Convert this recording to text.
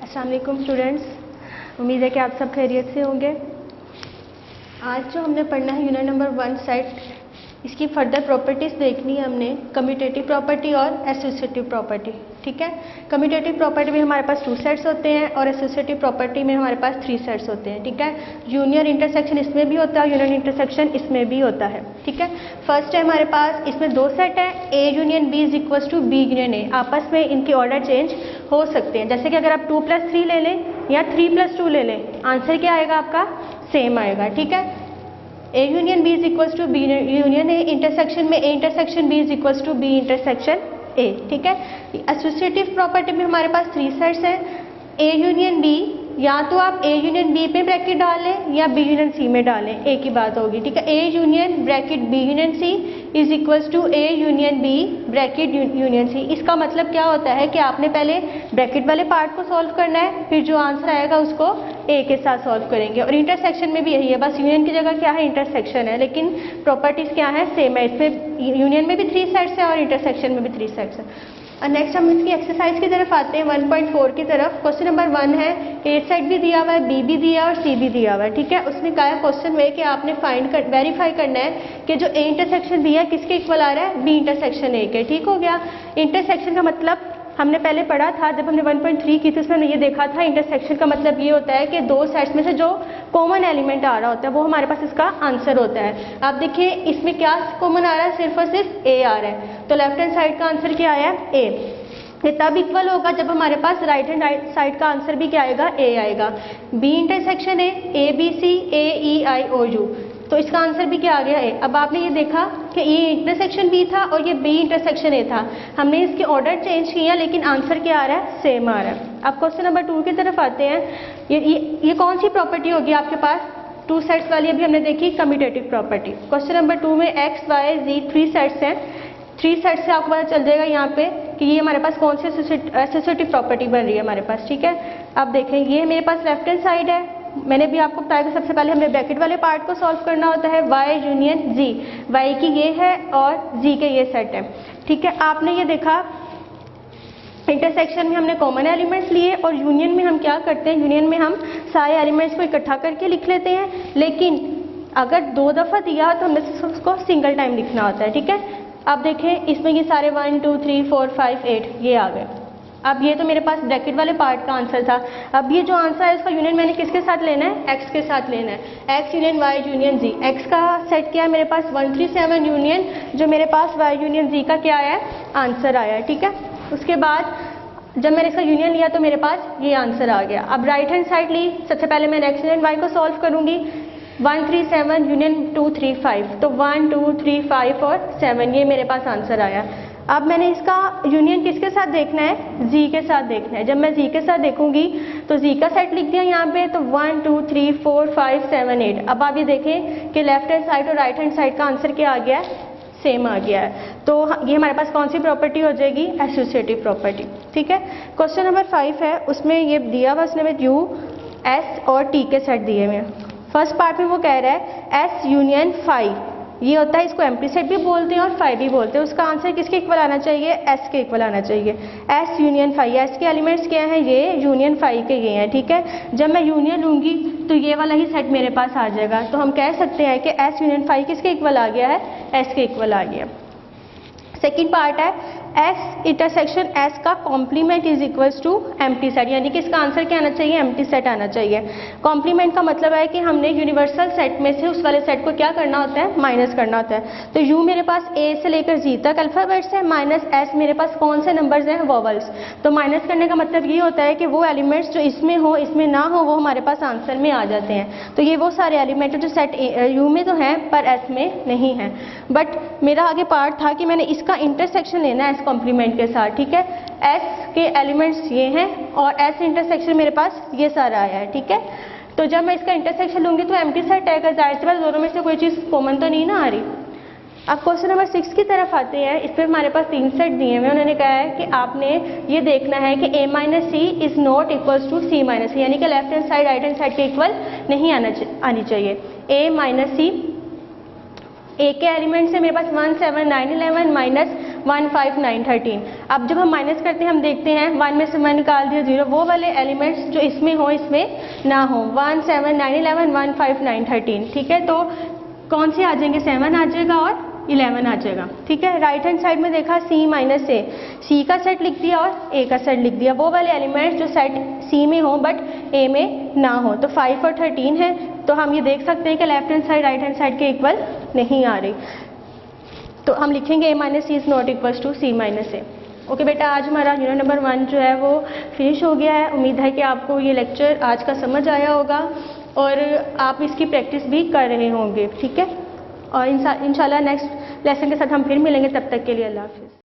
अस्सलाम वालेकुम स्टूडेंट्स, उम्मीद है कि आप सब खैरियत से होंगे। आज जो हमने पढ़ना है यूनिट नंबर 1 सेट, इसकी फर्दर प्रॉपर्टीज़ देखनी है हमने, कम्यूटेटिव प्रॉपर्टी और एसोसिएटिव प्रॉपर्टी। ठीक है, कम्यूटेटिव प्रॉपर्टी में हमारे पास 2 सेट्स होते हैं और एसोसिएटिव प्रॉपर्टी में हमारे पास 3 सेट्स होते हैं। ठीक है, यूनियन इंटरसेक्शन इसमें भी होता है, यूनियन इंटरसेक्शन इसमें भी होता है। ठीक है, फर्स्ट है हमारे पास, इसमें 2 सेट है, A union B is equal to B union A. आपस में इनके ऑर्डर चेंज हो सकते हैं, जैसे कि अगर आप 2+3 ले लें या 3+2 ले लें, आंसर क्या आएगा आपका? सेम आएगा। ठीक है, A union B is equal to B union A, intersection में A intersection B is equal to B intersection A. ठीक है, एसोसिएटिव प्रॉपर्टी में हमारे पास 3 सेट्स हैं, ए यूनियन बी, या तो आप ए यूनियन बी पे ब्रैकेट डाल लें या बी यूनियन सी में डालें, एक ही बात होगी। ठीक है, A union bracket B union C is equal to A union B bracket union C. इसका मतलब क्या होता है कि आपने पहले ब्रैकेट वाले पार्ट को सॉल्व करना है, फिर जो आंसर आएगा उसको ए के साथ सॉल्व करेंगे। और इंटरसेक्शन में भी यही है, बस यूनियन की जगह क्या है? इंटरसेक्शन है, लेकिन प्रॉपर्टीज क्या है? सेम है। इसमें यूनियन में भी 3 सेट्स है और इंटरसेक्शन में भी 3 सेट्स है। और नेक्स्ट हम इसकी एक्सरसाइज की तरफ आते हैं, 1.4 की तरफ। क्वेश्चन नंबर 1 है, ए सेट भी दिया हुआ है, बी भी दिया है और सी भी दिया हुआ है। ठीक है, उसने कहा है क्वेश्चन में कि आपने वेरीफाई करना है कि जो ए इंटरसेक्शन दिया है किसके इक्वल आ रहा है? बी इंटरसेक्शन ए के। ठीक हो गया। इंटरसेक्शन का मतलब हमने पहले पढ़ा था, जब हमने 1.3 की थी उसमें हमने ये देखा था, इंटरसेक्शन का मतलब ये होता है कि 2 सेट्स में से जो कॉमन एलिमेंट आ रहा होता है वो हमारे पास इसका आंसर होता है। आप देखिए इसमें क्या कॉमन आ रहा है? सिर्फ और सिर्फ ए आ रहा है, तो लेफ्ट हैंड साइड का आंसर क्या आया? ए। ये तब इक्वल होगा जब हमारे पास राइट हैंड साइड का आंसर भी क्या आएगा? ए आएगा। B intersection A B C A E I O U, तो इसका आंसर भी क्या आ गया? ए। अब आपने ये देखा कि ये इंटरसेक्शन बी था और ये बी इंटरसेक्शन ए था, हमने इसके ऑर्डर चेंज किया लेकिन आंसर क्या आ रहा है? सेम आ रहा है। अब क्वेश्चन नंबर 2 की तरफ आते हैं। ये कौन सी प्रॉपर्टी होगी आपके पास? 2 सेट्स वाली अभी हमने देखी, कम्यूटेटिव प्रॉपर्टी। क्वेश्चन नंबर 2 में एक्स वाई जी 3 सेट्स हैं। 3 सेट्स से आपको पता चल जाएगा यहाँ पे कि ये हमारे पास कौन सी एसोसिएटिव प्रॉपर्टी बन रही है हमारे पास। ठीक है, अब देखें ये मेरे पास लेफ्ट हैंड साइड है, मैंने भी आपको बताया कि सबसे पहले हमें ब्रैकेट वाले पार्ट को सॉल्व करना होता है, y यूनियन z, y की ये है और z के ये सेट है। ठीक है, आपने ये देखा इंटरसेक्शन में हमने कॉमन एलिमेंट्स लिए और यूनियन में हम क्या करते हैं? यूनियन में हम सारे एलिमेंट्स को इकट्ठा करके लिख लेते हैं, लेकिन अगर 2 दफ़ा दिया तो हमें उसको सिंगल टाइम लिखना होता है। ठीक है, अब देखें इसमें ये सारे 1 2 3 4 5 8 ये आ गए। अब ये तो मेरे पास ब्रैकेट वाले पार्ट का आंसर था। अब ये जो आंसर है इसका यूनियन मैंने किसके साथ लेना है? एक्स के साथ लेना है। एक्स यूनियन वाई यूनियन जी। एक्स का सेट क्या है मेरे पास? 137 यूनियन जो मेरे पास वाई यूनियन जी का क्या आया है? आंसर आया है। ठीक है, उसके बाद जब मैंने इसका यूनियन लिया तो मेरे पास ये आंसर आ गया। अब राइट हैंड साइड ली, सबसे पहले मैं एक्स यूनियन वाई को सॉल्व करूंगी। 137 यूनियन 2 3 5, तो 1 2 3 5 और 7 ये मेरे पास आंसर आया। अब मैंने इसका यूनियन किसके साथ देखना है? जी के साथ देखना है। जब मैं जी के साथ देखूंगी तो जी का सेट लिख दिया यहाँ पे, तो 1 2 3 4 5 7 8। अब आप ये देखें कि लेफ्ट हैंड साइड और राइट हैंड साइड का आंसर क्या आ गया है? सेम आ गया है। तो ये हमारे पास कौन सी प्रॉपर्टी हो जाएगी? Associative property. ठीक है, क्वेश्चन नंबर 5 है, उसमें ये दिया हुआ उसने यू एस और टी के सेट दिए हुए हैं। फर्स्ट पार्ट में वो कह रहा है एस यूनियन फाइव, ये होता है, इसको एम्प्टी सेट भी बोलते हैं और फाइव भी बोलते हैं। उसका आंसर किसके इक्वल आना चाहिए? एस के इक्वल आना चाहिए। एस यूनियन फाइव, एस के एलिमेंट्स क्या हैं? ये यूनियन फाइव के ये हैं। ठीक है, जब मैं यूनियन लूँगी तो ये वाला ही सेट मेरे पास आ जाएगा, तो हम कह सकते हैं कि एस यूनियन फाइव किसके इक्वल आ गया है? एस के इक्वल आ गया। सेकेंड पार्ट है एस इंटरसेक्शन एस का complement is equals to empty set, यानी कि इसका आंसर क्या आना चाहिए? एम्प्टी सेट आना चाहिए। कॉम्प्लीमेंट का मतलब है कि हमने यूनिवर्सल सेट में से उस वाले सेट को क्या करना होता है? माइनस करना होता है। तो यू मेरे पास ए से लेकर जी तक अल्फाबेट्स है, माइनस एस मेरे पास कौन से नंबर्स हैं? वोवल्स। तो माइनस करने का मतलब ये होता है कि वो एलिमेंट्स जो इसमें हो इसमें ना हो वो हमारे पास आंसर में आ जाते हैं। तो ये वो सारे एलिमेंट जो सेट यू में तो हैं पर एस में नहीं है। बट मेरा आगे पार्ट था कि मैंने इसका इंटरसेक्शन लेना है एस कॉम्प्लीमेंट के साथ। ठीक है, एस के एलिमेंट्स ये हैं और एस इंटरसेक्शन मेरे पास ये सारा आया है। ठीक है, तो जब मैं इसका इंटरसेक्शन लूंगी तो एम्प्टी सेट आएगा, जाहिर सी बात दोनों में से कोई चीज़ कॉमन तो नहीं ना आ रही। अब क्वेश्चन नंबर 6 की तरफ आते हैं। इस पर हमारे पास 3 सेट दिए हुए हैं। उन्होंने कहा है कि आपने ये देखना है कि a minus c is not equals to c minus c, यानी कि left hand side right hand side के इक्वल नहीं आनी चाहिए। a माइनस सी, ए के एलिमेंट्स है मेरे पास 1 7 9 11 माइनस 1 5 9 13। अब जब हम माइनस करते हैं हम देखते हैं 1 में से 1 निकाल दिया 0, वो वाले एलिमेंट्स जो इसमें हो इसमें ना हो। 1 7 9 11 1 5 9 13, ठीक है। तो कौन से आ जाएंगे, 7 आ जाएगा और 11 आ जाएगा, ठीक है। राइट हैंड साइड में देखा C माइनस ए, C का सेट लिख दिया और A का सेट लिख दिया, वो वाले एलिमेंट्स जो सेट C में हो बट A में ना हो। तो 5 और 13 है, तो हम ये देख सकते हैं कि left hand side right hand side के इक्वल नहीं आ रही, तो हम लिखेंगे A minus C is not equals to C minus A. Okay बेटा, आज हमारा यूनिट नंबर 1 जो है वो फिनिश हो गया है। उम्मीद है कि आपको ये लेक्चर आज का समझ आया होगा और आप इसकी प्रैक्टिस भी कर रहे होंगे, ठीक है। और इंशाल्लाह नेक्स्ट लेसन के साथ हम फिर मिलेंगे, तब तक के लिए अल्लाह हाफिज़।